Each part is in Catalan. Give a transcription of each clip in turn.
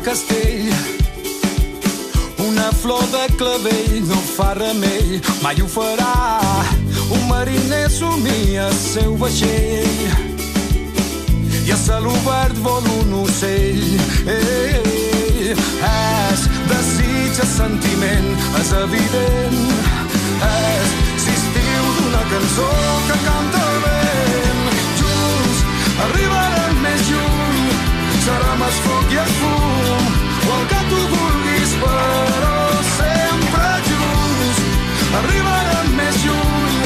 castell. Una flor de clavell no fa remei, mai ho farà. Un mariner somia el seu vaixell i a cel obert vol un ocell. És desig, és sentiment, és evident. És l'estiu d'una cançó que canta el vent. Junts arribarem més lluny, serem el foc i el fum, o el que tu vulguis, però sempre junts. Arribarem més lluny,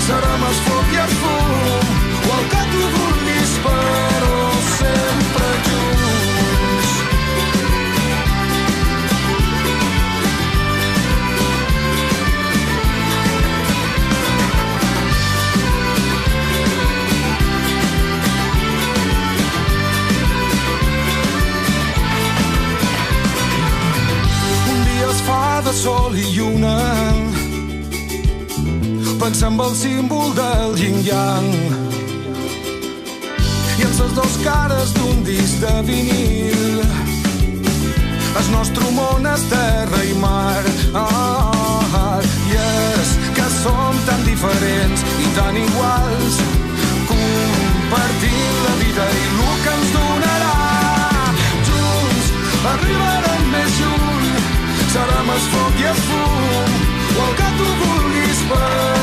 serem el foc i el fum, o el que tu vulguis, però sempre junts. Un dia es fa de sol i lluna, pensa en el símbol del yin-yang i en les dos cares d'un disc de vinil. El nostre món és terra i mar, i és que som tan diferents i tan iguals, compartint la vida i el que ens donarà. Junts arribarem més lluny, serem el foc i el fum, o el que tu vulguis, per